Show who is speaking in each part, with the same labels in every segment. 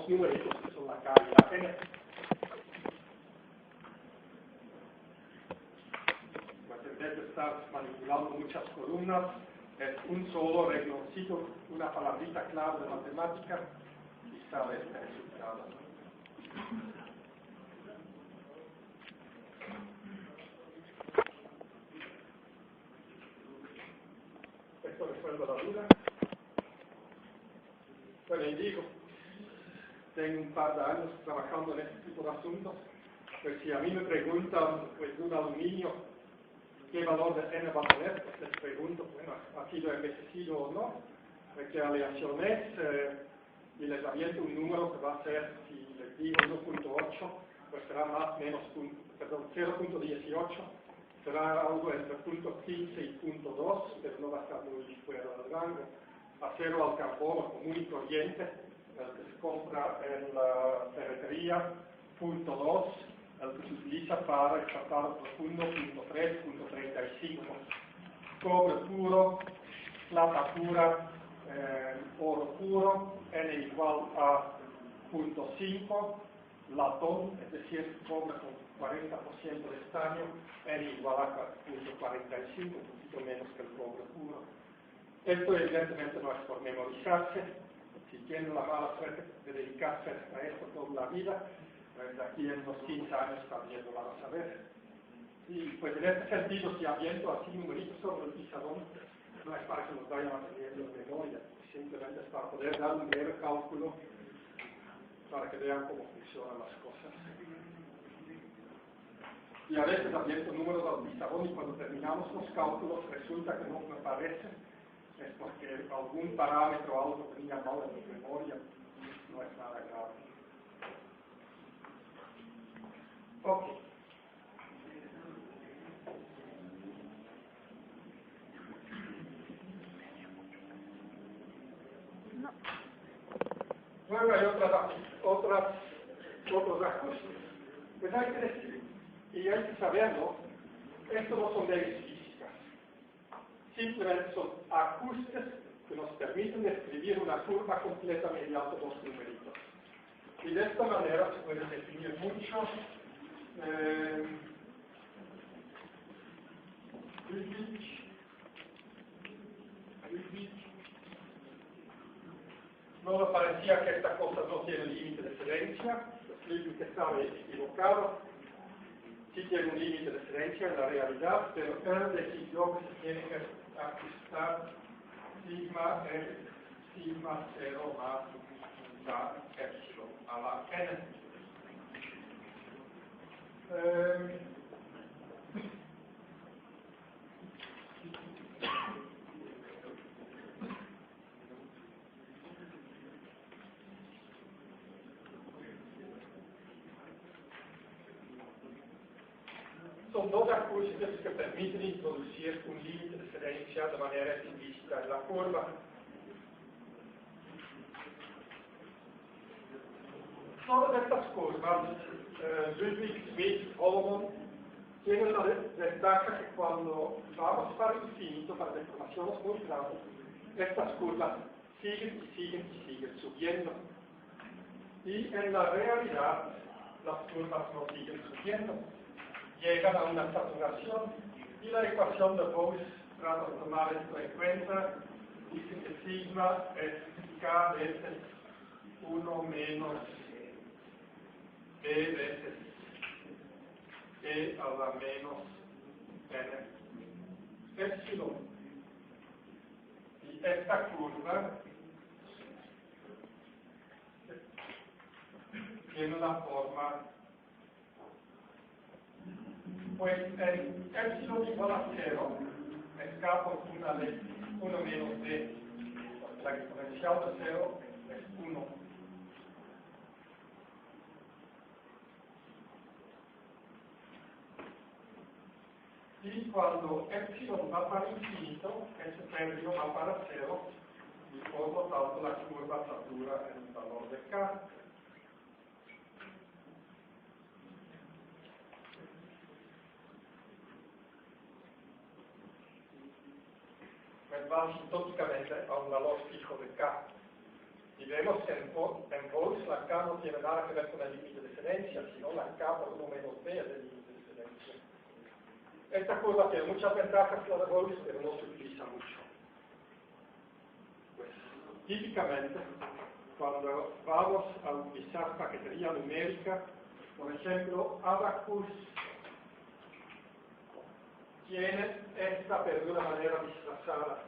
Speaker 1: dos numeritos que son la K y la N. Pues en vez de estar manipulando muchas columnas, es un solo rengloncito, una palabrita clave de matemática y sale este resultado. Esto resuelve la duda. Bueno, y digo, tengo un par de años trabajando en este tipo de asuntos, pues si a mí me preguntan pues, de un aluminio qué valor de N va a tener, pues les pregunto, bueno, ¿ha sido envejecido o no? ¿Qué aleación es? Y les aviento un número que va a ser, si les digo 1.8, pues será más menos, perdón, 0.18, será algo entre 0.15 y 0.2, pero no va a estar muy fuera del rango. Acero al carbono común y corriente, el que se compra en la ferretería, 0.2, el que se utiliza para extractar profundo, 0.3, 0.35. Cobre puro, plata pura, oro puro, N igual a 0.5, latón, es decir, cobre con 40% de estaño, N igual a 0.45, un poquito menos que el cobre puro. Esto evidentemente no es por memorizarse. Si tienen la mala suerte de dedicarse a esto toda la vida, pues de aquí en unos 15 años también lo van a saber. Y pues en este sentido, si aviento así numeritos sobre el pizarrón, no es para que nos vayan aprendiendo en memoria, simplemente es para poder dar un breve cálculo para que vean cómo funcionan las cosas. Y a veces aviento números al pizarrón y cuando terminamos los cálculos resulta que no me parece, es porque algún parámetro o algo tenía mal en mi memoria, no es nada grave. Ok. Luego hay otros ajustes. Pues hay que decir, y hay que saberlo, estos no son leyes físicas. Simplemente son ajustes que nos permiten escribir una curva completa mediante dos numeritos. Y de esta manera se puede definir mucho no me parecía que esta cosa no tiene límite de excelencia, Friedrich estaba equivocado, sí tiene un límite de excelencia en la realidad, pero él decidió que se tiene que ajustar sigma es sigma 0 más la epsilon a la n. Son dos ajustes que permiten introducir un límite de excelencia de manera implícita en la curva. Todas estas curvas, Ludwig, Smith, Holloman, tienen la ventaja que cuando vamos para el infinito, para deformaciones muy grandes, estas curvas siguen y siguen y siguen subiendo. Y en la realidad, las curvas no siguen subiendo. Llegan a una saturación y la ecuación de Bose trata de tomar esto en cuenta. Dice que sigma es k veces 1 menos b veces e a la menos n epsilon. Y esta curva tiene una forma, pues en epsilon igual a 0, es k por 1 menos b, porque la exponencial de 0 es 1. Y cuando epsilon va para infinito, ese término va para 0, y por lo tanto la curva satura en el valor de k. Pues va asintóticamente a un valor fijo de k. Y vemos que en Volks la K no tiene nada que ver con el límite de excelencia, sino la K por 1 menos B es el límite de excelencia. Esta curva tiene muchas ventajas, la de Volks, pero no se utiliza mucho. Pues, típicamente, cuando vamos a utilizar paquetería numérica, por ejemplo, Abacus tiene esta pero de una manera disfrazada.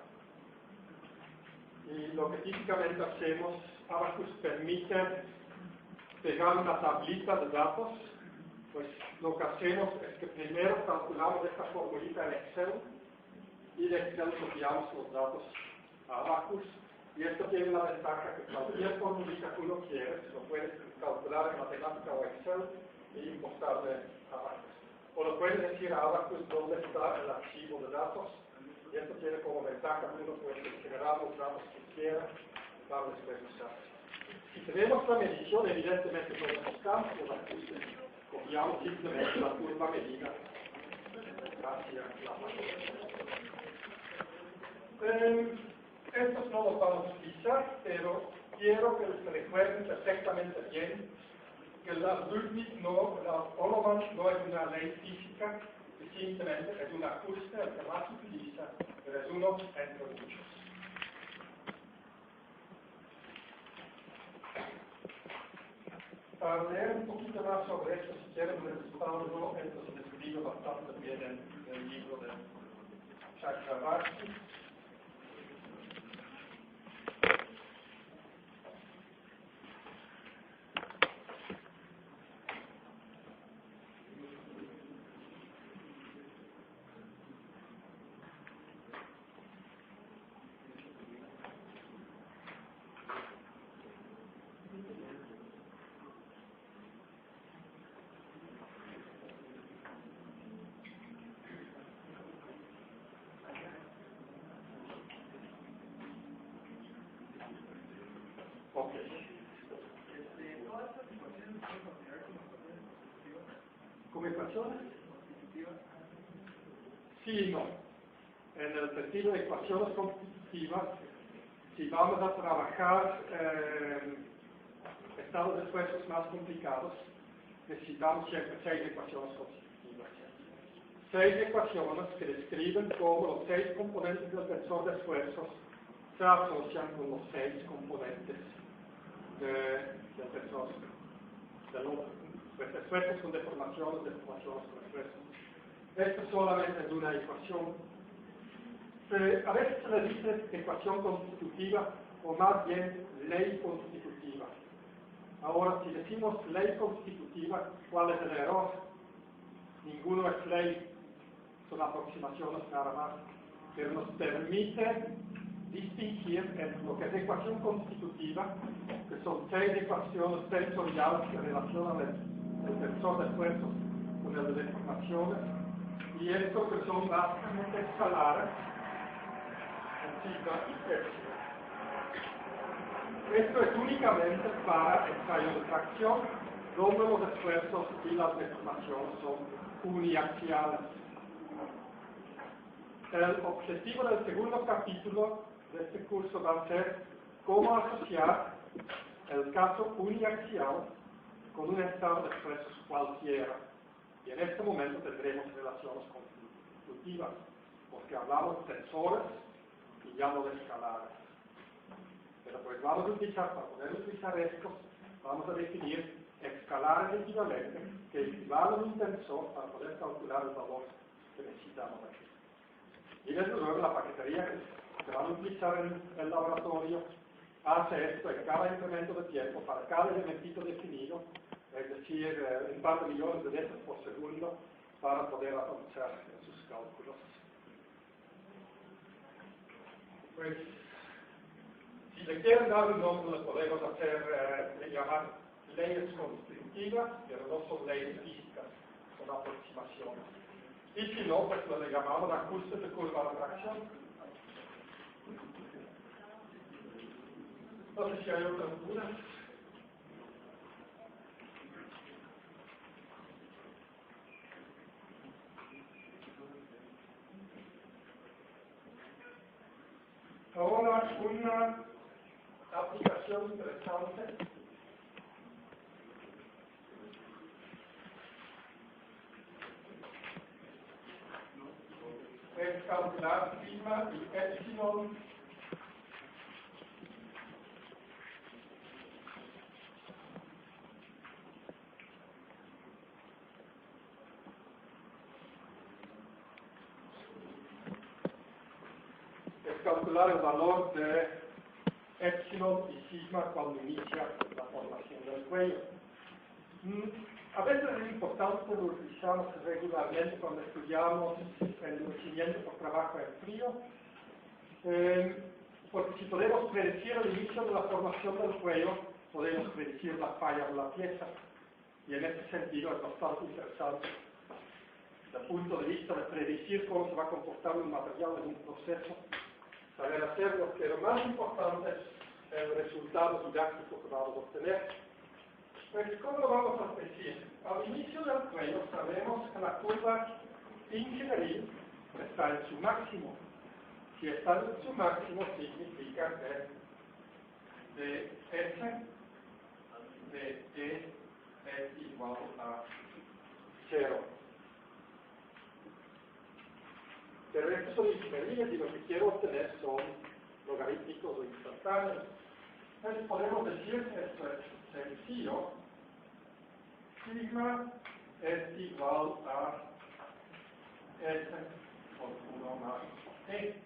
Speaker 1: Y lo que típicamente hacemos, Abacus permite pegar una tablita de datos. Pues lo que hacemos es que primero calculamos esta formulita en Excel y de Excel copiamos los datos a Abacus. Y esto tiene la ventaja que cualquier formulita que uno quiere, lo puedes calcular en matemática o Excel y importarle a Abacus. O lo puedes decir a Abacus dónde está el archivo de datos. Y esto tiene como ventaja que uno puede generar los datos que quiera para después usar. Si tenemos la medición, evidentemente no necesitamos los ajustes. Copiamos simplemente la curva medida hacia la página. Estos no los vamos a utilizar, pero quiero que se recuerden perfectamente bien que la Olohman no es una ley física, simplemente es un ajuste el que más se utiliza, pero es uno entre muchos. Para leer un poquito más sobre esto, si quieren respaldo, esto se describe bastante bien en el libro de Chakrabarty. Ok. ¿Como ecuaciones? Sí y no. En el sentido de ecuaciones constitutivas, si vamos a trabajar estados de esfuerzos más complicados, necesitamos siempre 6 ecuaciones constitutivas. 6 ecuaciones que describen cómo los 6 componentes del tensor de esfuerzos se asocian con los 6 componentes del tensor del otro. Pues esfuerzos con deformaciones, deformaciones con esfuerzos. Esto solamente es una ecuación. A veces se le dice ecuación constitutiva o más bien ley constitutiva. Ahora, si decimos ley constitutiva, ¿cuál es el error? Ninguno es ley, son aproximaciones nada más, pero nos permite distinguir entre lo que es ecuación constitutiva, que son 6 ecuaciones tensoriales que relacionan el tensor de esfuerzos con el de deformaciones, y estos que son básicamente escalares, sigma y epsilon. Esto es únicamente para ensayos de tracción, donde los esfuerzos y las deformaciones son uniaxiales. El objetivo del segundo capítulo de este curso va a ser cómo asociar el caso uniaxial con un estado de esfuerzos cualquiera. Y en este momento tendremos relaciones constitutivas, porque hablamos de tensores y ya no de escalares. Pero pues vamos a utilizar, para poder utilizar estos, vamos a definir escalares equivalentes que equivalen a un tensor para poder calcular el valor que necesitamos aquí. Y desde luego la paquetería que se va a utilizar en el laboratorio hace esto en cada incremento de tiempo para cada elementito definido, es decir, un par de millones de veces por segundo para poder avanzar en sus cálculos. Pues, si le quieren dar un nombre, le podemos hacer, llamar leyes constitutivas, pero no son leyes físicas, son aproximaciones. Y si no, pues lo le llamamos ajustes de curva de tracción. No sé si hay otras dudas. Ahora una aplicación operación interesante es calcular sigma y epsilon calcular el valor de epsilon y sigma cuando inicia la formación del cuello. A veces es importante, lo utilizamos regularmente cuando estudiamos el endurecimiento por trabajo en frío, porque si podemos predecir el inicio de la formación del cuello, podemos predecir la falla de la pieza, y en este sentido es bastante interesante desde el punto de vista de predecir cómo se va a comportar un material en un proceso, saber hacerlo, pero más importante es el resultado didáctico que vamos a obtener. Pues, ¿cómo lo vamos a decir? Al inicio del cuello sabemos que la curva ingenieril está en su máximo. Si está en su máximo, significa que de S de E es igual a 0. Pero estos son ingenieriles y lo que quiero obtener son logarítmicos o instantáneos. Entonces podemos decir que esto es sencillo. Sigma es igual a S por 1 más E.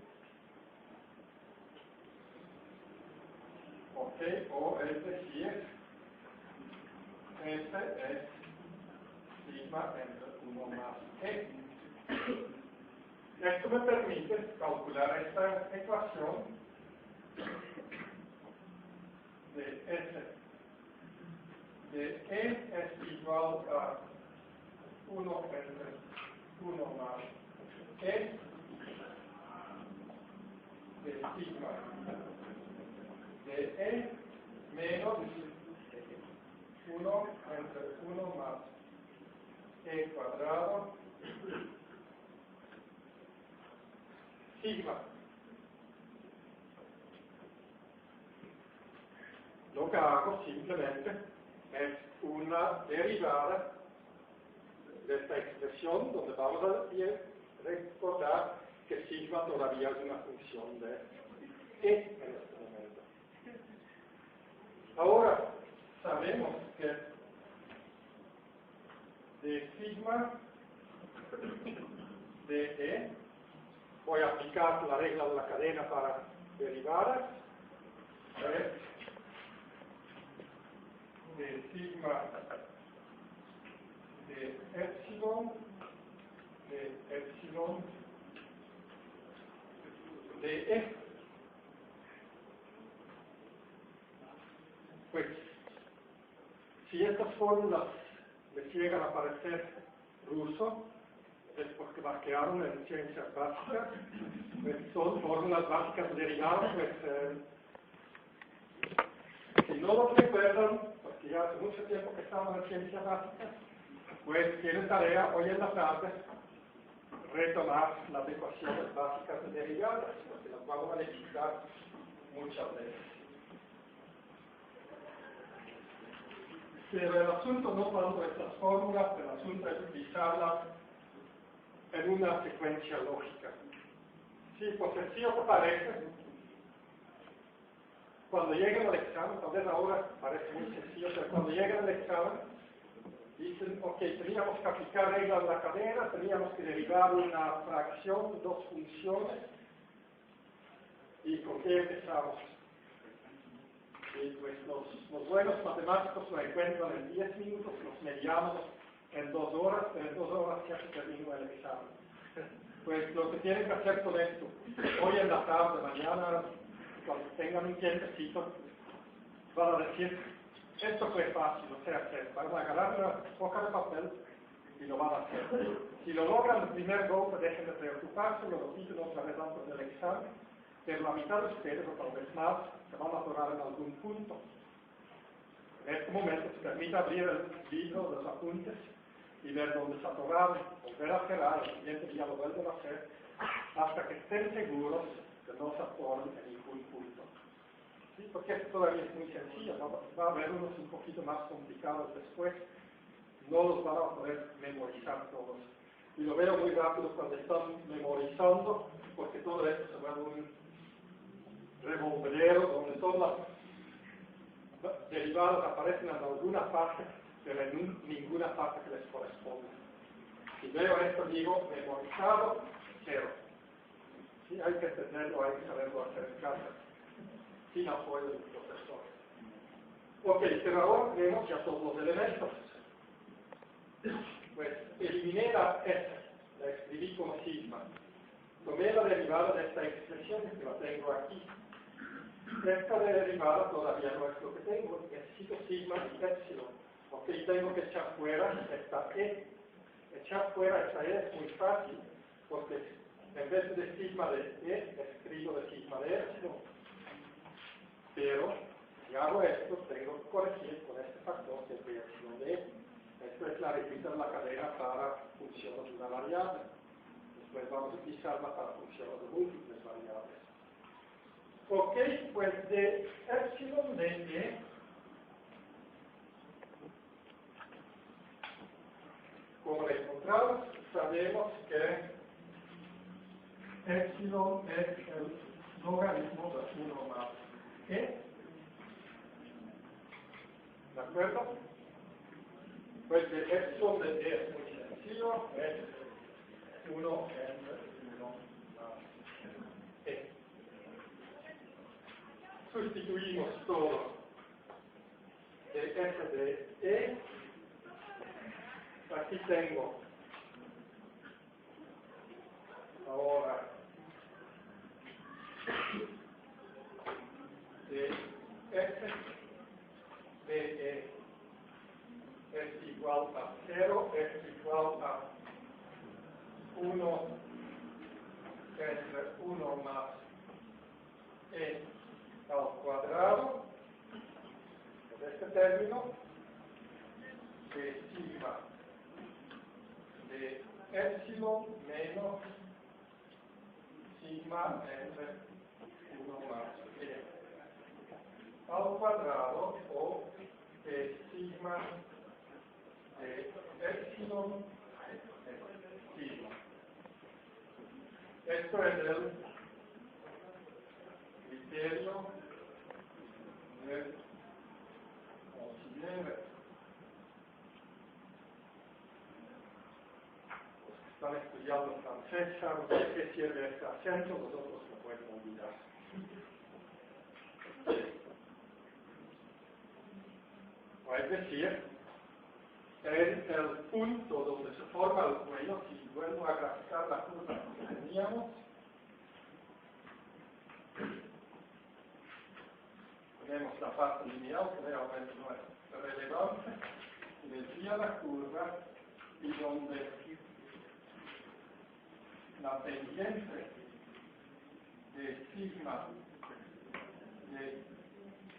Speaker 1: Ok, o es decir, S es sigma entre 1 más E. Esto me permite calcular esta ecuación de S de E es igual a 1 entre 1 más E de sigma de E menos 1 entre 1 más E cuadrado sigma. Lo que hago simplemente es una derivada de esta expresión donde vamos a recordar que sigma todavía es una función de E en este momento. Ahora sabemos que de sigma de E voy a aplicar la regla de la cadena para derivadas. De sigma de epsilon de E. Pues, si estas fórmulas les llegan a parecer ruso, es porque las quedaron en ciencias básicas, pues son fórmulas básicas de derivadas, pues si no lo recuerdan, porque ya hace mucho tiempo que estamos en ciencias básicas, pues tienen tarea hoy en la tarde retomar las ecuaciones básicas de derivadas, porque las vamos a necesitar muchas veces. Pero el asunto no tanto estas fórmulas, el asunto es utilizarlas en una secuencia lógica. Sí, pues sencillo que parece, cuando lleguen al examen, tal vez ahora parece muy sencillo, pero cuando lleguen al examen, dicen, ok, teníamos que aplicar reglas de la cadena, teníamos que derivar una fracción de dos funciones, ¿y con qué empezamos? Y pues los buenos matemáticos lo encuentran en 10 minutos, los medianos en 2 horas, pero en 2 horas ya se terminó el examen. Pues lo que tienen que hacer con esto, hoy en la tarde, mañana, cuando tengan un tiempecito, van a decir, esto fue fácil, o sea, que van a agarrar una hoja de papel y lo van a hacer. Si lo logran el primer golpe, dejen de preocuparse, lo repiten otra vez antes del examen, pero la mitad de ustedes, o tal vez más, se van a atorar en algún punto. En este momento se permite abrir el libro de los apuntes y ver dónde se atoraron, volver a cerrar, el siguiente día lo vuelven a hacer, hasta que estén seguros que no se atoren en ningún punto. ¿sí? Porque esto todavía es muy sencillo, va a haber unos un poquito más complicados después, no los van a poder memorizar todos. Y lo veo muy rápido cuando están memorizando, porque todo esto se vuelve un revolvedero donde todas las derivadas aparecen en alguna parte, pero en ninguna parte que les corresponde. Si veo esto, digo memorizado, 0. ¿Sí? Hay que entenderlo, hay que saberlo hacer en casa, sin apoyo del profesor. Ok, pero ahora tenemos ya todos los elementos. Pues eliminé la S, la escribí como sigma. Tomé la derivada de esta expresión, que la tengo aquí. Esta derivada todavía no es lo que tengo, necesito sigma y epsilon. Ok, tengo que echar fuera esta E. Echar fuera esta E es muy fácil, porque en vez de sigma de E, escribo de sigma de epsilon. Pero, si hago esto, tengo que corregir con este factor que es de epsilon de E. Esto es la regresa de la cadena para funciones de una variable. Después vamos a utilizarla para funciones de múltiples variables. Ok, pues de epsilon de E, como la encontramos, sabemos que epsilon es el logaritmo de 1 más E. ¿De acuerdo? Pues de epsilon de E es muy sencillo, es 1 entre 1 más E. Sustituimos todo de f de E. Aquí tengo ahora de f de E es igual a 0, es igual a 1 entre 1 más E al cuadrado, de este término, de sigma de epsilon menos sigma entre 1 más E al cuadrado, o de sigma de epsilon sigma. Esto es el criterio del auxiliar. Los que están estudiando francés saben de qué sirve este acento, los otros lo pueden olvidar. Es decir, en el punto donde se forma el cuello, si vuelvo a graficar la curva que teníamos, tenemos la parte lineal que realmente no es relevante, y desvía la curva, y donde la pendiente de sigma de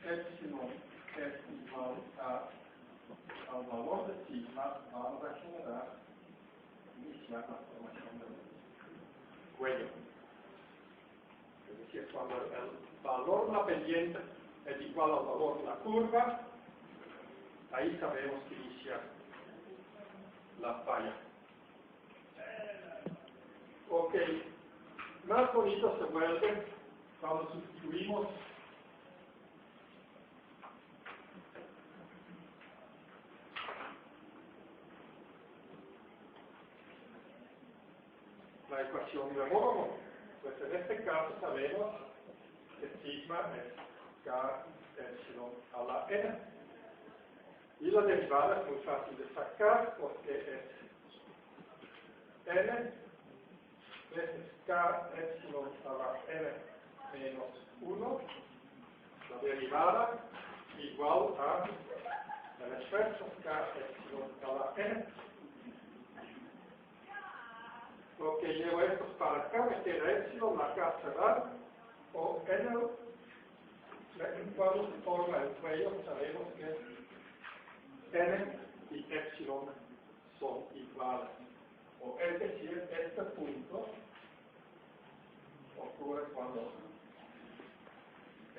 Speaker 1: epsilon es igual al valor de sigma, vamos a generar, iniciar la formación del cuello. Es decir, cuando el valor de la pendiente es igual al valor de la curva, ahí sabemos que inicia la falla. Ok, más bonito se vuelve cuando sustituimos la ecuación de Born. Pues en este caso sabemos que sigma es k epsilon a la n. Y la derivada es muy fácil de sacar porque es n veces k epsilon a la n menos 1, la derivada igual a el esfuerzo k epsilon a la n. Lo que llevo estos para acá, me queda epsilon, la k se va, o n, cuando se forma el cuello, sabemos que n y epsilon son iguales. O es decir, este punto ocurre cuando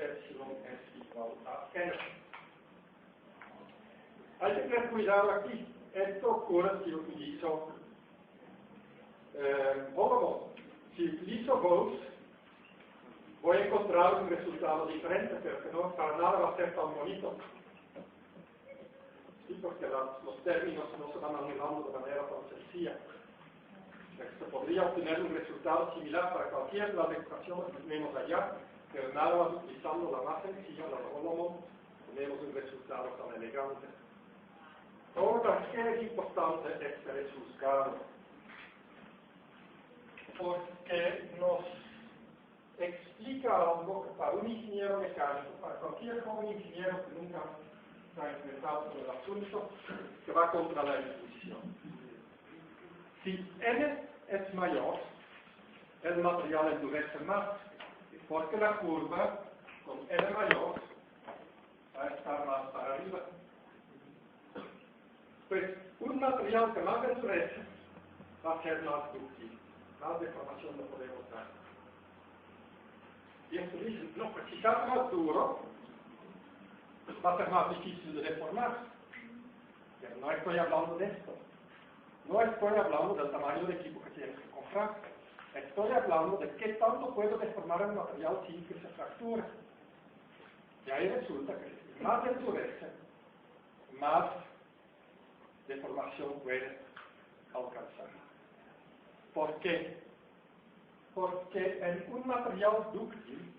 Speaker 1: epsilon es igual a n. Hay que tener cuidado aquí. Esto ocurre si utilizo Holomon. Si utilizo Gauss, voy a encontrar un resultado diferente, pero que no para nada va a ser tan bonito. Sí, porque los términos no se van anulando de manera tan sencilla. Se podría obtener un resultado similar para cualquiera de las ecuaciones que tenemos allá, pero nada más utilizando la más sencilla, la de Holomon, tenemos un resultado tan elegante. Ahora, ¿por qué es importante este resultado? Porque nos explica algo que para un ingeniero mecánico, para cualquier joven ingeniero que nunca ha enfrentado con el asunto, que va contra la intuición. Si n es mayor, el material endurece más, porque la curva con n mayor va a estar más para arriba. Pues un material que más endurece va a ser más dúctil, más deformación no podemos dar. Y esto dice, no, pues si está más duro, va a ser más difícil de deformar. Pero no estoy hablando de esto. No estoy hablando del tamaño de equipo que tienes que comprar. Estoy hablando de qué tanto puedo deformar el material sin que se fracture. Y ahí resulta que si más endurece, más deformación puede alcanzar. ¿Por qué? Porque en un material dúctil,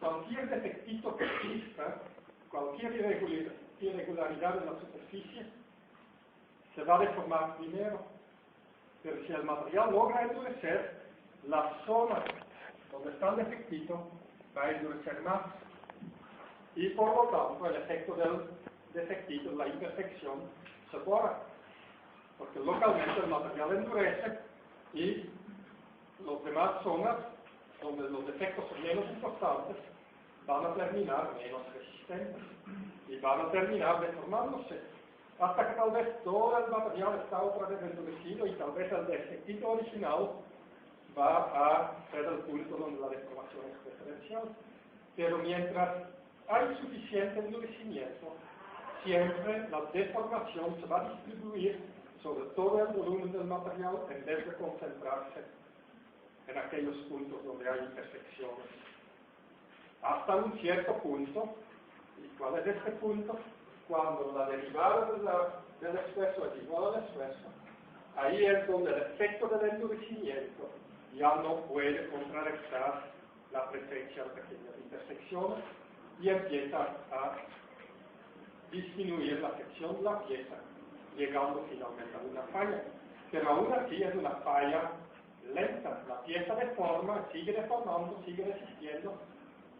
Speaker 1: cualquier defectito que exista, cualquier irregularidad en la superficie, se va a deformar primero. Pero si el material logra endurecer, la zona donde está el defectito va a endurecer más. Y por lo tanto, el efecto del defectito, la imperfección, se borra. Porque localmente el material endurece y las demás zonas donde los defectos son menos importantes van a terminar menos resistentes y van a terminar deformándose hasta que tal vez todo el material está otra vez endurecido y tal vez el defectito original va a ser el punto donde la deformación es preferencial. Pero mientras hay suficiente endurecimiento, siempre la deformación se va a distribuir sobre todo el volumen del material en vez de concentrarse en aquellos puntos donde hay imperfecciones. Hasta un cierto punto, ¿y cuál es este punto? Cuando la derivada del esfuerzo es igual al esfuerzo, ahí es donde el efecto del endurecimiento ya no puede contrarrestar la presencia de pequeñas imperfecciones y empieza a disminuir la sección de la pieza, llegando finalmente a una falla. Pero aún así es una falla lenta. La pieza deforma, sigue deformando, sigue resistiendo.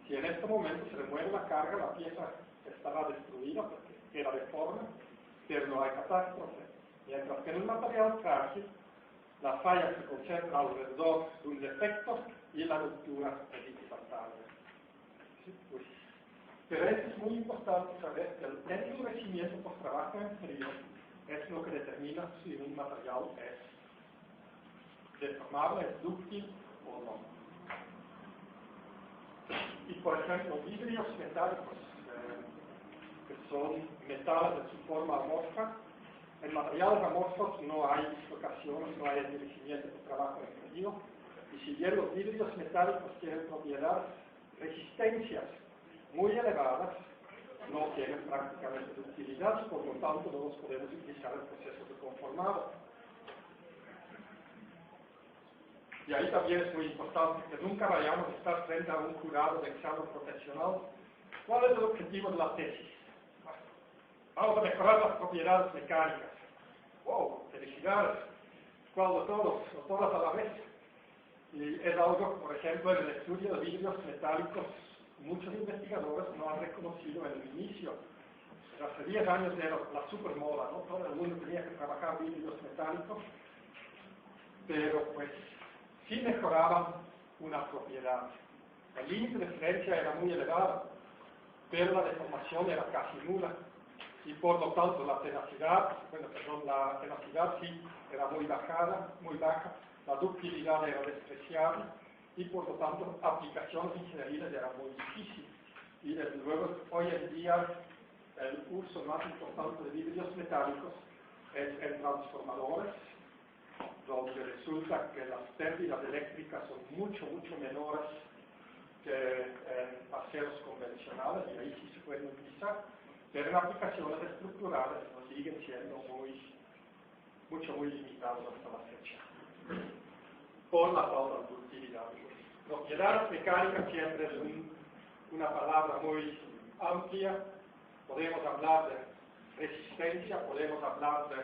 Speaker 1: Si en este momento se remueve la carga, la pieza estará destruida porque queda deforme, pero no hay catástrofe. Mientras que en un material frágil, la falla se concentra alrededor de un defecto y la ruptura es instantánea. ¿Sí? Pues, pero es muy importante saber que el endurecimiento por trabajo en frío es lo que determina si un material es deformable, es dúctil o no. Y por ejemplo, vidrios metálicos, que son metales de su forma amorfa, en materiales amorfos no hay dislocaciones, no hay endurecimiento por trabajo en frío, y si bien los vidrios metálicos tienen propiedades, resistencias muy elevadas, no tienen prácticamente ductilidad, por lo tanto no los podemos utilizar en procesos de conformado. Y ahí también es muy importante que nunca vayamos a estar frente a un jurado de examen profesional. ¿Cuál es el objetivo de la tesis? Vamos a mejorar las propiedades mecánicas. ¡Wow! ¡Felicidades! ¿Cuál de todos? O todas a la vez. Y es algo que, por ejemplo, en el estudio de vidrios metálicos, muchos investigadores no han reconocido en el inicio. Hace 10 años era la supermoda, ¿no? Todo el mundo tenía que trabajar vidrios metálicos, pero pues sí mejoraban una propiedad. El límite de referencia era muy elevado, pero la deformación era casi nula. Y por lo tanto la tenacidad sí era muy baja, la ductilidad era despreciable y por lo tanto aplicaciones ingenieriles eran muy difíciles. Y desde luego, hoy en día, el uso más importante de vidrios metálicos es en transformadores, donde resulta que las pérdidas eléctricas son mucho menores que en aceros convencionales, y ahí sí se pueden utilizar, pero en aplicaciones estructurales siguen siendo muy limitados hasta la fecha, por la falta de ductilidad. Propiedades mecánicas siempre es una palabra muy amplia. Podemos hablar de resistencia, podemos hablar de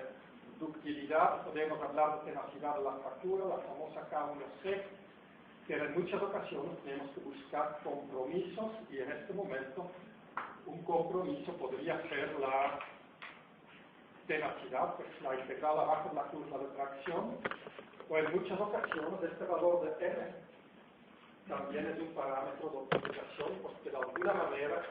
Speaker 1: ductilidad, podemos hablar de tenacidad de la fractura, la famosa K1C, pero en muchas ocasiones tenemos que buscar compromisos, y en este momento un compromiso podría ser la tenacidad, pues la integral abajo de la curva de tracción, o en muchas ocasiones este valor de N también es un parámetro de optimización, porque de alguna manera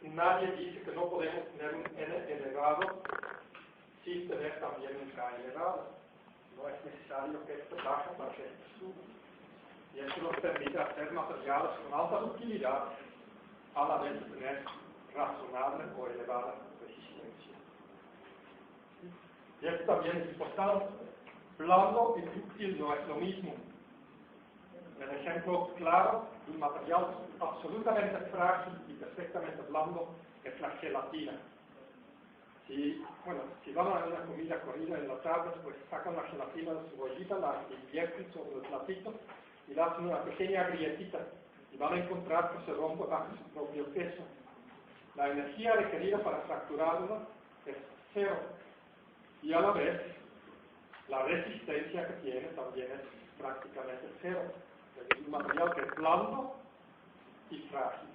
Speaker 1: nadie dice que no podemos tener un N elevado sin tener también un K elevado. No es necesario que esto baje para que esto suba. Y eso nos permite hacer materiales con alta ductilidad a la vez de tener razonable o elevada resistencia. Y esto también es importante. Blando y dúctil no es lo mismo. El ejemplo claro de un material absolutamente frágil y perfectamente blando es la gelatina. Si van a una comida corrida en la tarde, pues sacan la gelatina de su bollita, la invierten sobre el platito y le hacen una pequeña grietita, y van a encontrar que se rompe bajo su propio peso. La energía requerida para fracturarla es cero, y a la vez la resistencia que tiene también es prácticamente cero. Es un material que es blando y frágil.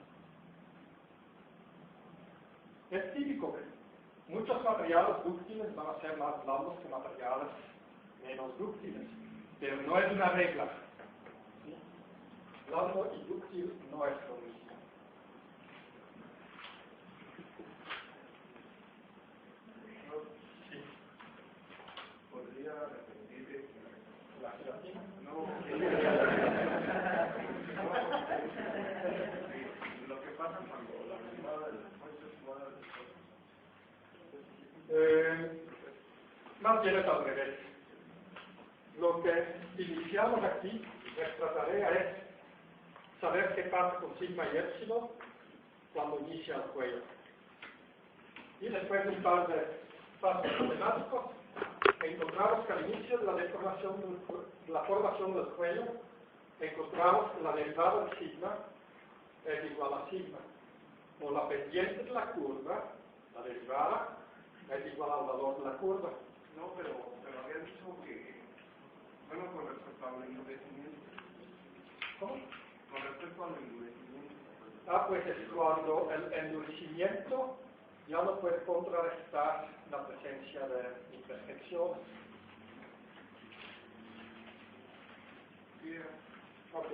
Speaker 1: Es típico que muchos materiales dúctiles van a ser más blandos que materiales menos dúctiles, pero no es una regla. ¿Sí? Blando y dúctil no es lo mismo. Sí.
Speaker 2: ¿Podría repetir
Speaker 1: ¿La gelatina?
Speaker 2: No. Lo que pasa cuando la fumada del después es fumada del después.
Speaker 1: Más bien es al revés. Lo que iniciamos aquí, nuestra tarea es saber qué pasa con sigma y épsilon cuando inicia el cuello. Y después de un par de pasos matemáticos, encontramos que al inicio de la formación del cuello, encontramos que la derivada de sigma es igual a sigma. O la pendiente de la curva, la derivada, es igual al valor de la curva.
Speaker 2: No, pero había dicho que, bueno, con respecto al endurecimiento.
Speaker 1: ¿Cómo?
Speaker 2: Con respecto al endurecimiento.
Speaker 1: Pues es cuando el endurecimiento ya no puede contrarrestar la presencia de imperfecciones.
Speaker 2: Sí.
Speaker 1: Ok.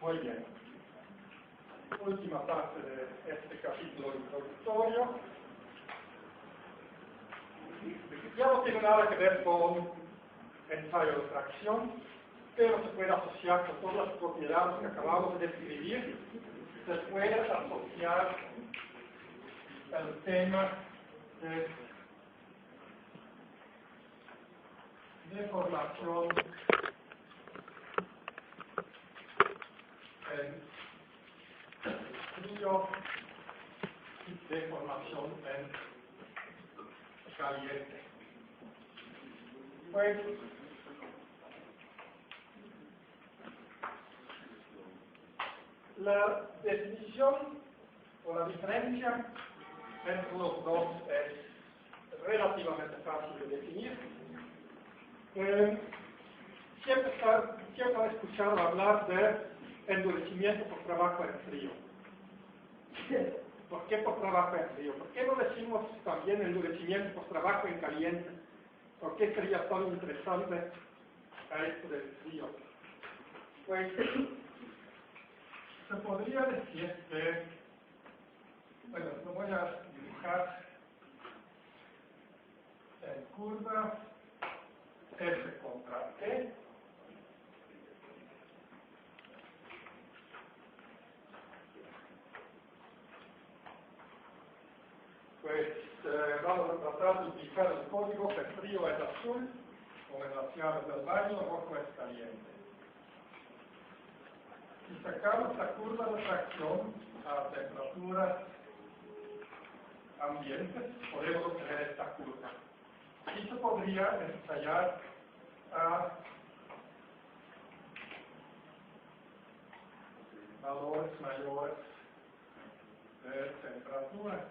Speaker 1: Muy bien. Última parte de este capítulo introductorio. Ya no tiene nada que ver con ensayo de fracción, pero se puede asociar con todas las propiedades que acabamos de describir. Se puede asociar el tema de deformación en frío y deformación en caliente. Pues, la definición o la diferencia entre los dos es relativamente fácil de definir. Siempre han escuchado hablar de endurecimiento por trabajo en frío. ¿Por qué por trabajo en frío? ¿Por qué no decimos también endurecimiento por trabajo en caliente? ¿Por qué sería tan interesante a esto del frío? Pues se podría decir que Bueno, lo voy a dibujar en curva F contra T. Pues vamos a tratar de utilizar el código que frío es azul, como en las llaves del baño, rojo es caliente. Si sacamos la curva de tracción a temperaturas ambientes, podemos obtener esta curva. Y se podría ensayar a valores mayores de temperatura.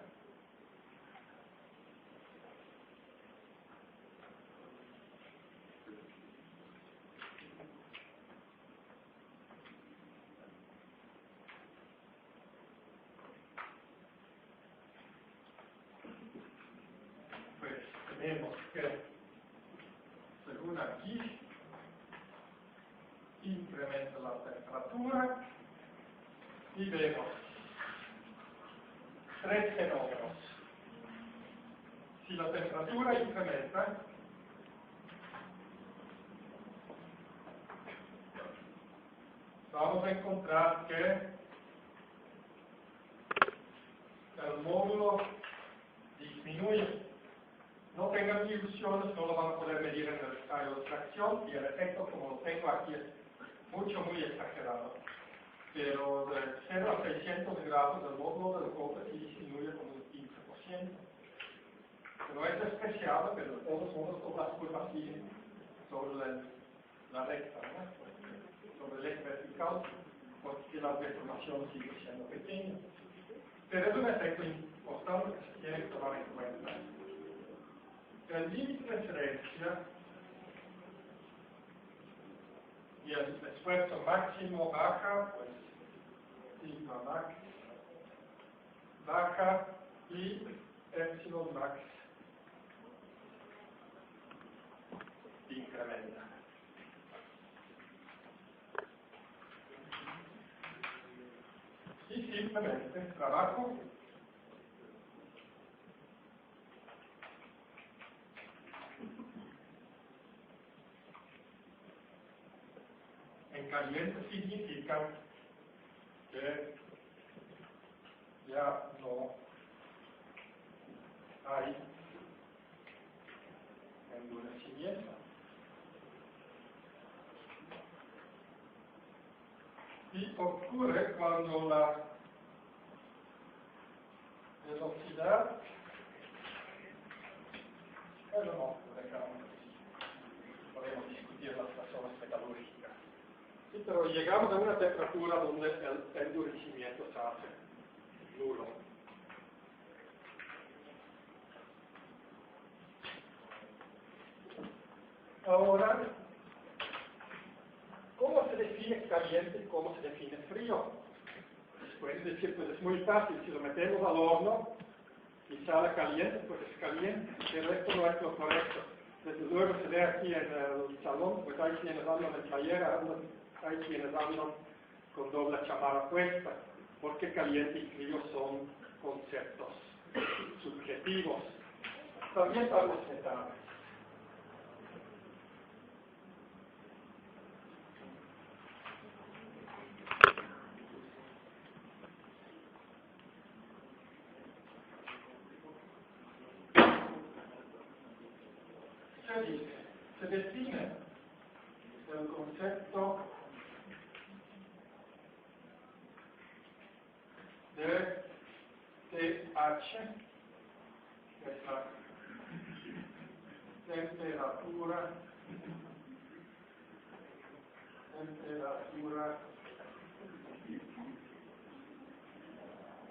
Speaker 1: Tenemos que, según aquí, incrementa la temperatura y vemos tres fenómenos. Si la temperatura incrementa, vamos a encontrar que el módulo disminuye. No tengan ilusiones, no lo van a poder medir en el ensayo de tracción y el efecto, como lo tengo aquí, es muy exagerado. Pero de 0 a 600 grados el módulo del cobre sí disminuye como un 15%. No es especial, pero de todos modos todas las curvas siguen sobre la recta, ¿no? Sobre el eje vertical, porque la deformación sigue siendo pequeña. Pero es un efecto importante que se tiene que tomar en cuenta. El límite de referencia y el esfuerzo máximo baja, pues sigma max baja y epsilon max incrementa. Y simplemente trabajo en caliente significa que ya no hay endurecimiento. Y ocurre cuando la velocidad, bueno, no, podemos discutir las razones metalúrgicas. Sí, pero llegamos a una temperatura donde el endurecimiento se hace nulo. Ahora, ¿cómo se define caliente y cómo se define frío? Pueden decir, pues es muy fácil, si lo metemos al horno y sale caliente, pues es caliente, pero esto no es lo correcto. Desde luego se ve aquí en el salón, pues hay quienes andan en playera, hay quienes andan con doble chamarra puesta, porque caliente y frío son conceptos subjetivos. También para los metales. Se define el concepto de TH, que es la temperatura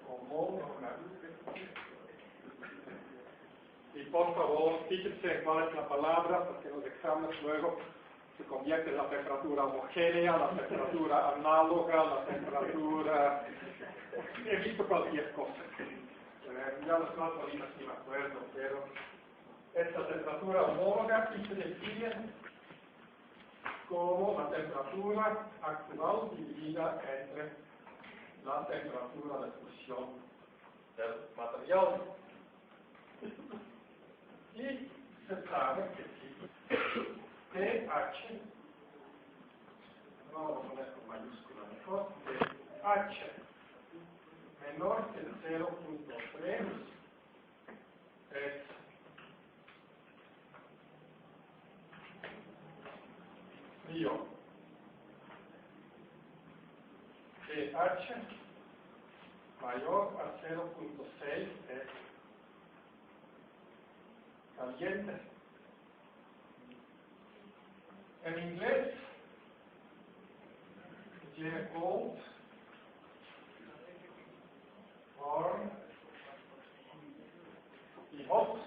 Speaker 1: homóloga. Y por favor, fíjense cuál es la palabra, porque en los exámenes luego se convierte en la temperatura homogénea, la temperatura análoga, la temperatura... He visto cualquier cosa. Ya las más bonitas ni me acuerdo, pero esta temperatura homóloga sí se define como la temperatura actual dividida entre la temperatura de fusión del material. Y se sabe que si pH, vamos a poner con mayúscula mejor, pH menor que el 0.3 es frío. pH mayor a 0.6 es caliente. En inglés tiene cold, warm y hot.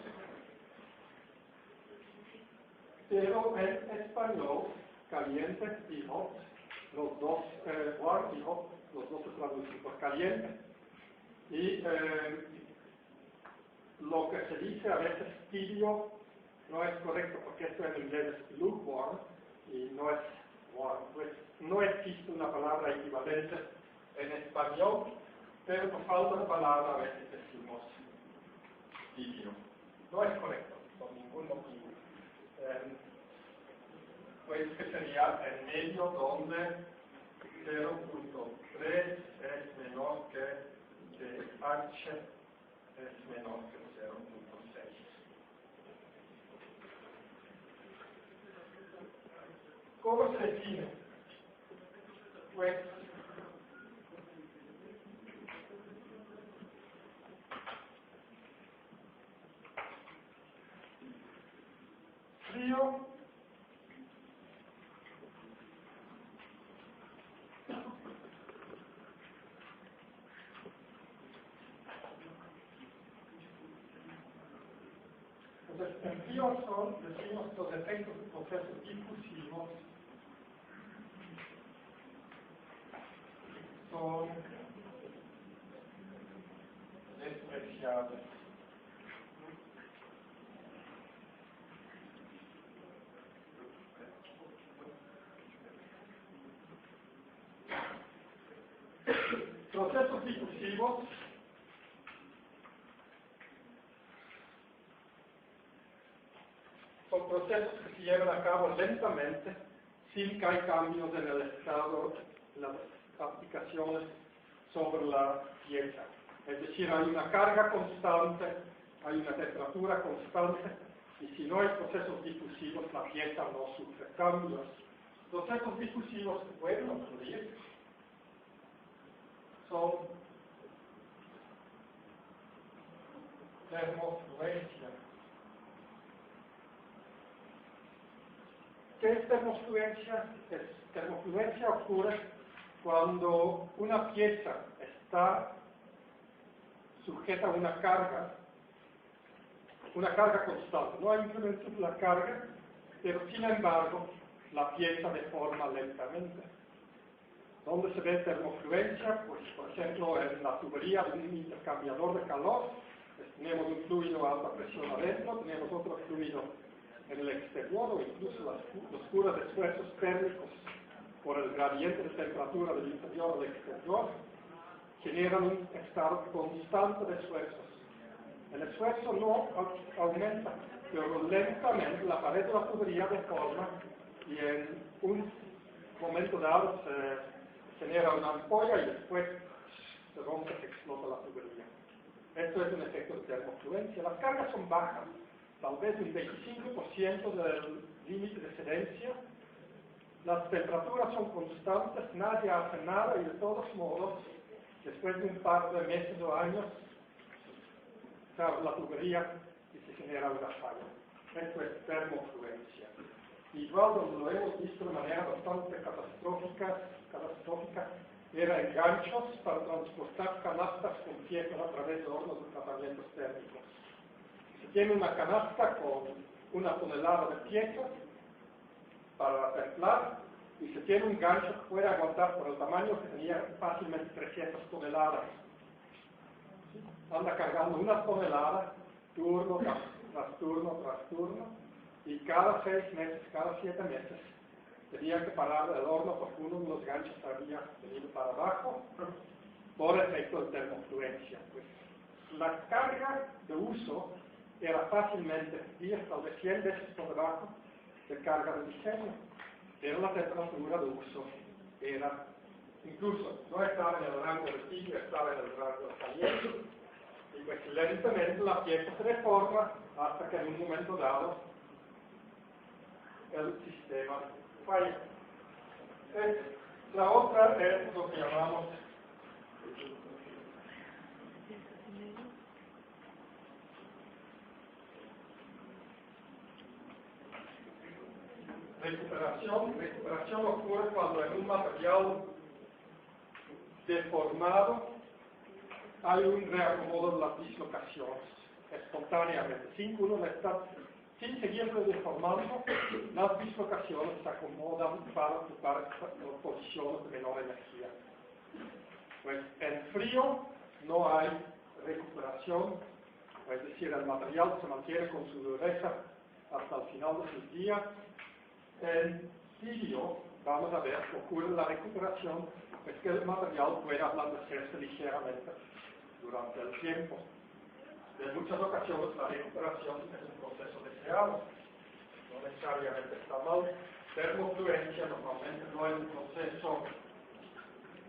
Speaker 1: Pero en español, caliente y hot, los dos, warm y hot, los dos se traducen por caliente. Y lo que se dice a veces tibio no es correcto porque esto en inglés es lukewarm y no es warm. Pues no existe una palabra equivalente en español, pero por falta de palabra a veces decimos tibio. No es correcto, por ningún motivo. Pues que sería en medio donde 0.3 es menor que pH es menor que 0.6. ¿Cómo se define? Pues frío entonces, en frío decimos los efectos de procesos difusivos son despreciables. Procesos difusivos son procesos que se llevan a cabo lentamente sin que haya cambios en el estado, las aplicaciones sobre la pieza. Es decir, hay una carga constante, hay una temperatura constante, y si no hay procesos difusivos, la pieza no sufre cambios. Procesos difusivos que pueden ocurrir son termofluencia. ¿Qué es termofluencia? Termofluencia ocurre cuando una pieza está sujeta a una carga constante. No hay incremento de la carga, pero sin embargo la pieza deforma lentamente. ¿Dónde se ve termofluencia? Pues, por ejemplo, en la tubería de un intercambiador de calor. Tenemos un fluido a alta presión adentro, tenemos otro fluido en el exterior, o incluso los curas de esfuerzos térmicos por el gradiente de temperatura del interior al exterior, generan un estado constante de esfuerzos. El esfuerzo no aumenta, pero lentamente la pared de la tubería deforma y en un momento dado se genera una ampolla y después se rompe, se explota la tubería. Esto es un efecto de termofluencia. Las cargas son bajas, tal vez un 25% del límite de excedencia. Las temperaturas son constantes, nadie hace nada y de todos modos, después de un par de meses o años, se abre la tubería y se genera una falla. Esto es termofluencia. Igual lo hemos visto de manera bastante catastrófica, era en ganchos para transportar canastas con piezas a través de hornos de tratamientos térmicos. Se tiene una canasta con 1 tonelada de piezas para templar y se tiene un gancho que puede aguantar por el tamaño que tenía fácilmente 300 toneladas. Anda cargando 1 tonelada, turno tras turno, y cada 6 meses, cada 7 meses, tenía que parar el horno porque uno de los ganchos había venido para abajo por efecto de termofluencia. Pues, la carga de uso era fácilmente 10 tal vez 100 veces por debajo de carga de diseño, pero la temperatura de uso era, incluso no estaba en el rango de tibio, estaba en el rango de caliente, y pues lentamente la pieza se deforma hasta que en un momento dado el sistema falla. La otra es lo que llamamos recuperación. Recuperación ocurre cuando en un material deformado hay un reacomodo de las dislocaciones espontáneamente, sin que uno sin seguirlo deformando, las dislocaciones se acomodan para ocupar posiciones de menor energía. Pues en frío no hay recuperación, es decir, el material se mantiene con su dureza hasta el final de su día. En tibio vamos a ver que ocurre la recuperación, es que el material puede ablandecerse ligeramente durante el tiempo. En muchas ocasiones la recuperación es un proceso deseado, no necesariamente está mal. Termofluencia normalmente no es un proceso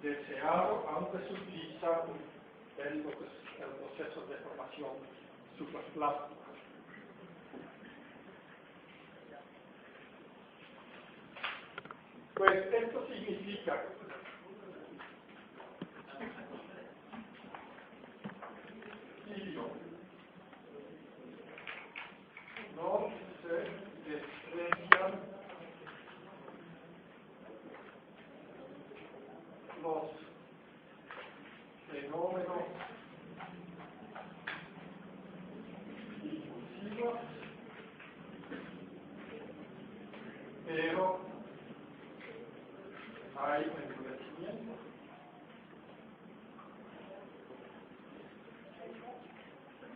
Speaker 1: deseado, aunque se utiliza el proceso de formación superplástica. Pues esto significa tibio no se desprecian los fenómenos difusivos, pero hay endurecimiento.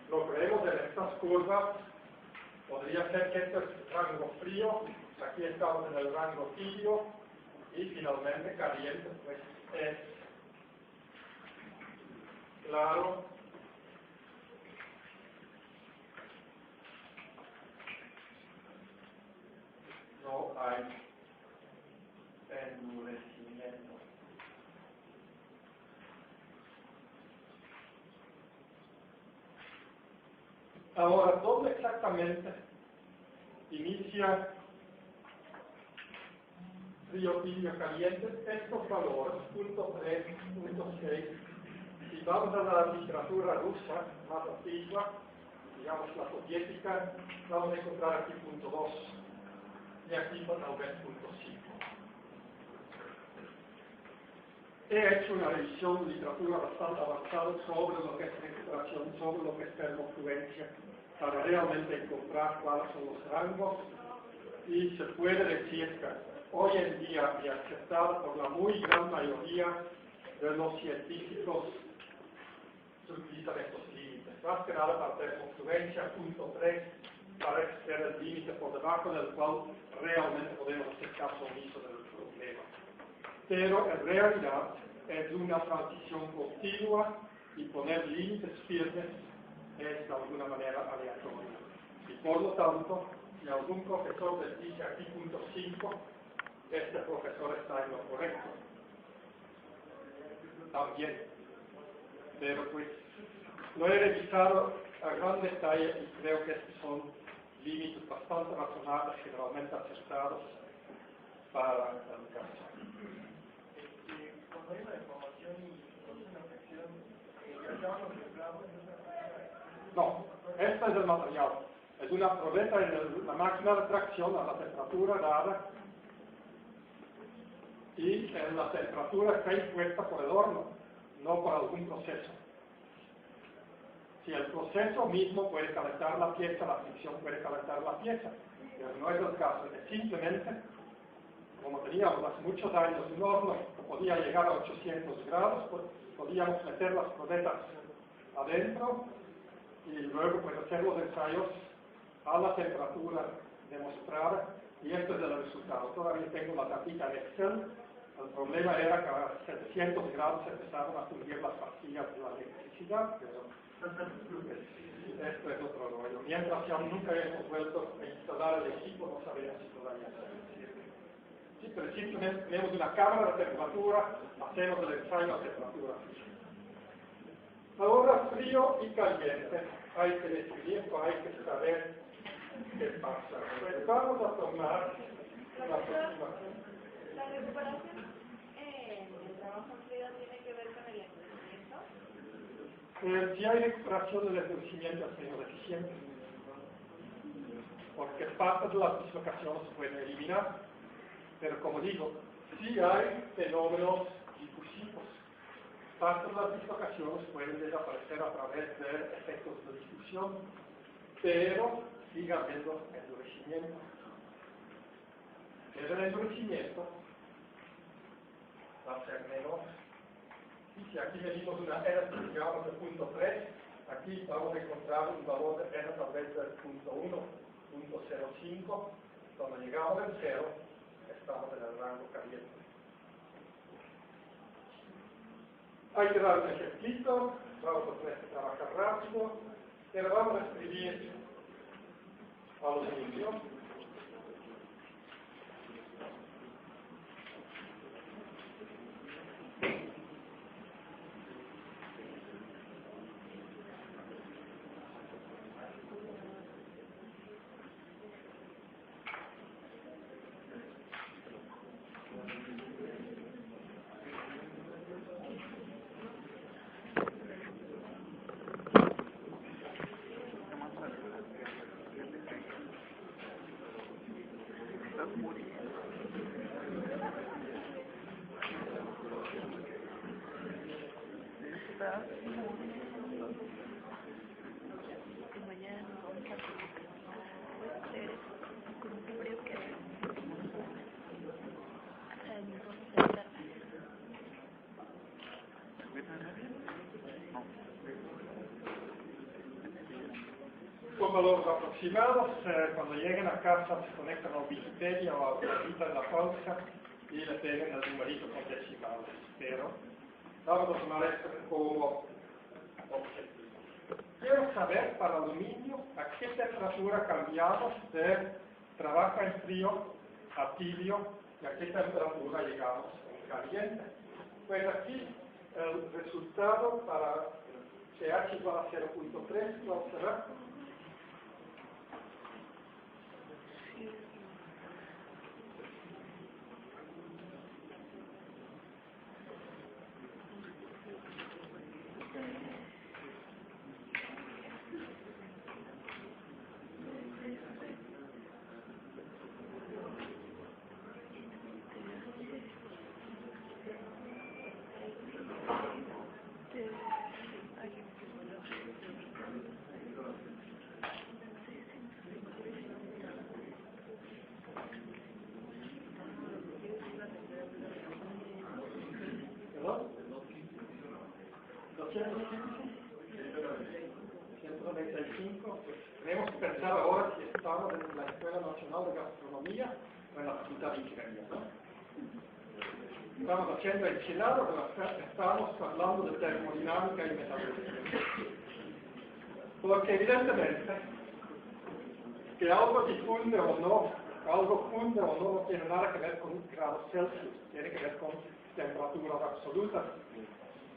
Speaker 1: Lo que vemos en estas curvas podría ser que esto es rango frío, aquí estamos en el rango tibio y finalmente caliente, pues es claro no hay endurecimiento. Ahora, ¿dónde exactamente inicia frío, tibio, caliente? Estos valores, punto 3, punto 6, si vamos a la literatura rusa más antigua, digamos la soviética, vamos a encontrar aquí punto 2 y aquí tal vez punto 5. He hecho una revisión de literatura bastante avanzada sobre lo que es recuperación, sobre lo que es termofluencia, para realmente encontrar cuáles son los rangos, y se puede decir que hoy en día, y aceptado por la muy gran mayoría de los científicos, se utilizan estos límites. Más que nada para termofluencia, punto 3, parece ser el límite por debajo del cual realmente podemos hacer caso omiso del problema. Pero en realidad es una transición continua y poner límites firmes es de alguna manera aleatorio. Y por lo tanto, si algún profesor les dice aquí punto 5, este profesor está en lo correcto. También. Pero pues lo he revisado a gran detalle y creo que estos son límites bastante razonables, generalmente acertados para el caso.
Speaker 2: Cuando hay una deformación y una afección, ¿acabamos de plano?
Speaker 1: No, este es el material. Es una probeta en la máquina de tracción a la temperatura dada y en la temperatura está impuesta por el horno, no por algún proceso. Si el proceso mismo puede calentar la pieza, la fricción puede calentar la pieza, pero no es el caso. Es simplemente, como teníamos hace muchos años un horno que podía llegar a 800 grados, pues podíamos meter las probetas adentro y luego pues hacer los ensayos a la temperatura demostrada, y este es el resultado. Todavía tengo la tablita en Excel. El problema era que a 700 grados se empezaron a fundir las pastillas de la electricidad, pero Esto es otro rollo. Mientras ya nunca hemos vuelto a instalar el equipo, no sabemos si todavía sirve. Sí, pero simplemente tenemos una cámara de temperatura, hacemos el ensayo a temperatura fija. Ahora frío y caliente, hay que decidir o hay que saber qué pasa. Pues vamos a tomar una aproximación.
Speaker 3: La recuperación en el trabajo en frío tiene que ver con el endurecimiento.
Speaker 1: Si hay recuperación del endurecimiento es menos eficiente, porque parte de las dislocaciones se pueden eliminar, pero como digo, sí hay fenómenos difusivos. Parte de las dislocaciones pueden desaparecer a través de efectos de difusión, pero sigue habiendo endurecimiento. El endurecimiento va a ser menor. Y si aquí medimos una R, digamos, de 0.3, aquí vamos a encontrar un valor de R tal vez de 0.1, 0.05. Cuando llegamos al 0, estamos en el rango caliente. Hay que dar un ejemplito, vamos a tener que trabajar rápido, pero vamos a escribir aluminio. Con valores aproximados, cuando lleguen a casa se conectan a Wikipedia o a la cita de la pausa y le pegan el numerito con decimales. Pero vamos a tomar esto como objetivo. Quiero saber para aluminio a qué temperatura cambiamos de trabajo en frío a tibio y a qué temperatura llegamos en caliente. Pues aquí el resultado para pH igual a 0.3, ¿cuál será? ¿Perdón? 195. Tenemos que pensar ahora si estamos en la Escuela Nacional de Gastronomía o en la Facultad de Ingeniería, ¿no? Estamos haciendo enchiladas, pero estamos hablando de termodinámica y metalurgia. Porque evidentemente que algo difunde o no, algo funde o no, no tiene nada que ver con grados Celsius, tiene que ver con temperaturas absolutas.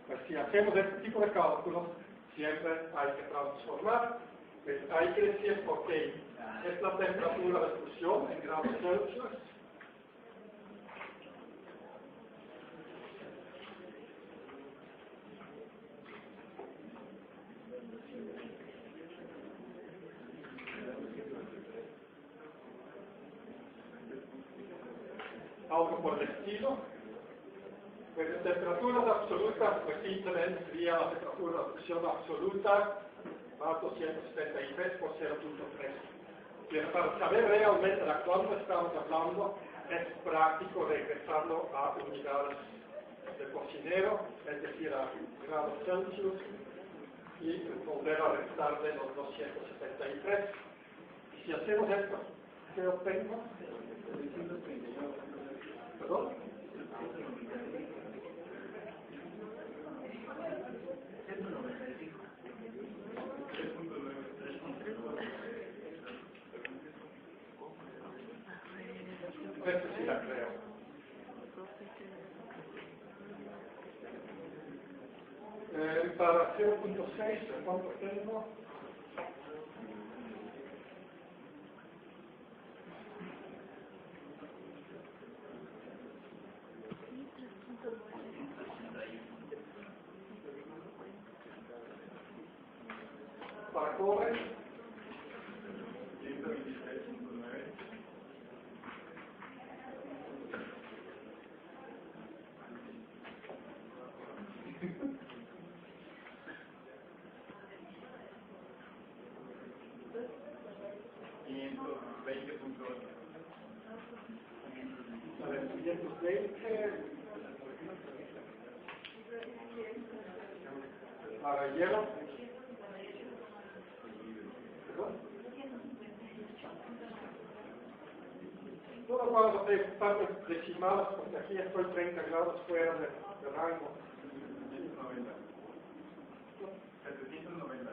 Speaker 1: Pues si hacemos este tipo de cálculos, siempre hay que transformar, pues hay que decir, ok, es la temperatura de fusión en grados Celsius, algo por el estilo. Pues en temperaturas absolutas, pues simplemente sería la temperatura de fusión absoluta más 273 por 0.3. Pero para saber realmente de cuánto estamos hablando, es práctico regresarlo a unidades de cocinero, es decir, a grados Celsius, y volver a restar de los 273. Y si hacemos esto, ¿qué obtengo? ¿Perdón? Esta sí la creo. Para 0.6, ¿cuánto tengo? Para cobre,
Speaker 2: 126.9.
Speaker 1: a ver, 520. Para hielo. ¿Perdón? No lo vamos a hacer partes decimales porque aquí estoy 30 grados fuera de rango.
Speaker 2: 790.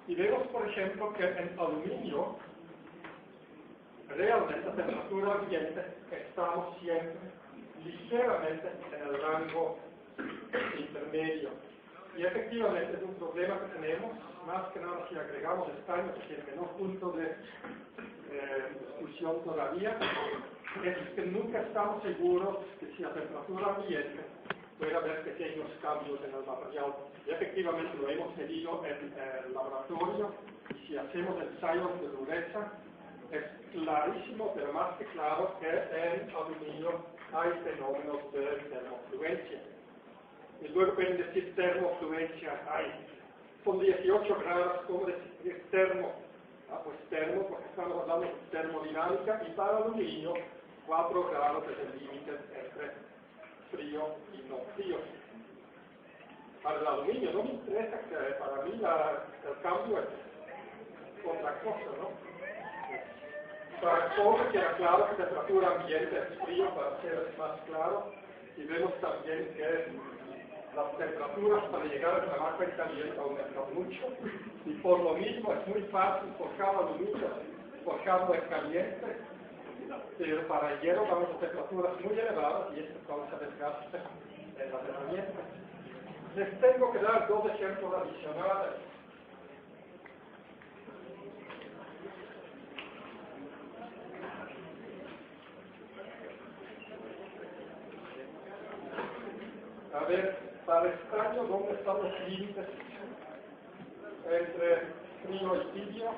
Speaker 1: Y vemos, por ejemplo, que en aluminio, realmente a temperatura ambiente estamos siempre ligeramente en el rango intermedio. Y efectivamente es un problema que tenemos, más que nada si agregamos estaño, que tiene menor punto de discusión todavía, es que nunca estamos seguros que si a temperatura ambiente puede haber pequeños cambios en el material. Y efectivamente lo hemos medido en el laboratorio, y si hacemos ensayos de dureza, es clarísimo, pero más que claro, que en aluminio hay fenómenos de termofluencia. Y luego pueden decir termofluencia, son 18 grados, ¿cómo decir termo? Pues termo, porque estamos hablando de termodinámica, y para aluminio, 4 grados es el límite entre frío y no frío. Para el aluminio no me interesa, que para mí el cambio es otra cosa, ¿no? Para el cobre queda claro que temperatura ambiente es frío, para ser más claro, y vemos también que las temperaturas para llegar al trabajo en caliente aumentan mucho, y por lo mismo es muy fácil forjar aluminio, forjarlo en caliente, pero para el hierro vamos a temperaturas muy elevadas y esto causa desgaste en las herramientas. Les tengo que dar dos ejemplos adicionales. A ver, para estaño, ¿dónde están los límites entre frío y tibio?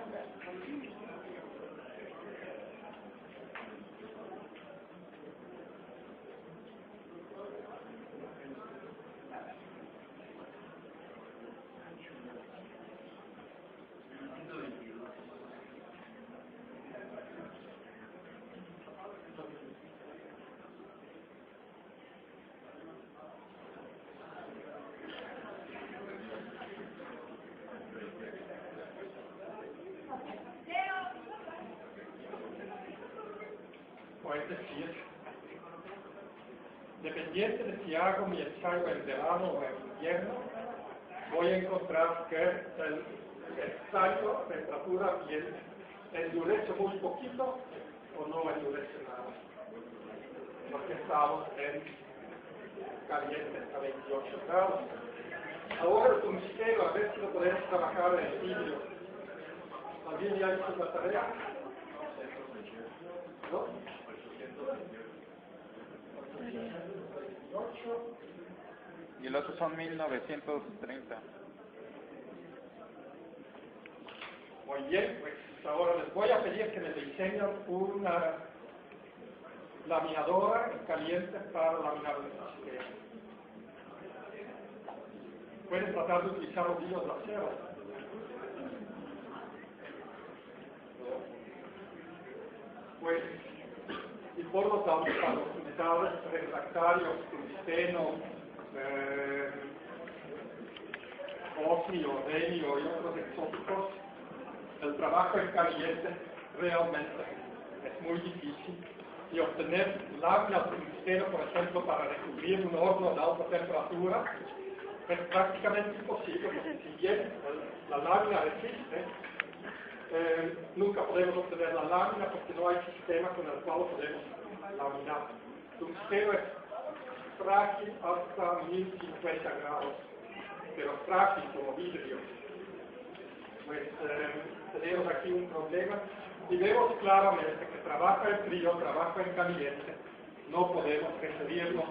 Speaker 1: O es decir, dependiente de si hago mi ensayo en verano o en invierno, voy a encontrar que el ensayo a temperatura ambiente endurece muy poquito o no endurece nada, porque estamos en caliente a 28 grados. Ahora el tungsteno, a ver si lo podemos trabajar en el vidrio. ¿Alguien ya hizo la tarea? ¿No? 8.
Speaker 4: Y el otro son 1930.
Speaker 1: Muy bien, pues ahora les voy a pedir que me diseñen una laminadora caliente para laminar el tungsteno. Pueden tratar de utilizar los hilos de acero. Pues, y por lo tanto, para los metales refractarios, tungsteno, osmio, renio y otros exóticos, el trabajo en caliente realmente es muy difícil, y obtener láminas de tungsteno, por ejemplo, para recubrir un horno de alta temperatura, es prácticamente imposible, porque si bien la lámina resiste, nunca podemos obtener la lámina porque no hay sistema con el cual podemos laminar. Tungsteno es frágil hasta 1050 grados, pero frágil como vidrio. Pues tenemos aquí un problema y vemos claramente que trabaja en frío, trabaja en caliente, no podemos referirlo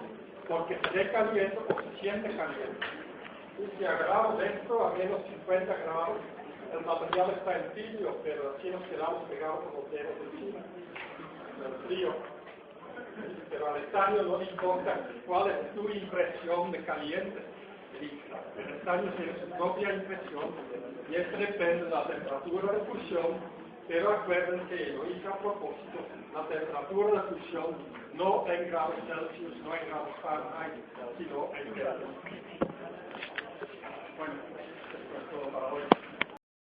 Speaker 1: porque se ve caliente o se siente caliente. Y si agarramos esto a menos 50 grados, el material está en tibio, pero así nos quedamos pegados con los dedos encima del frío. Pero al estaño no le importa cuál es tu impresión de caliente. El estaño tiene su propia impresión y esto depende de la temperatura de fusión, pero acuerden que lo hice a propósito, la temperatura de fusión no en grados Celsius, no en grados Fahrenheit, sino en Kelvin. Bueno, esto es todo para hoy.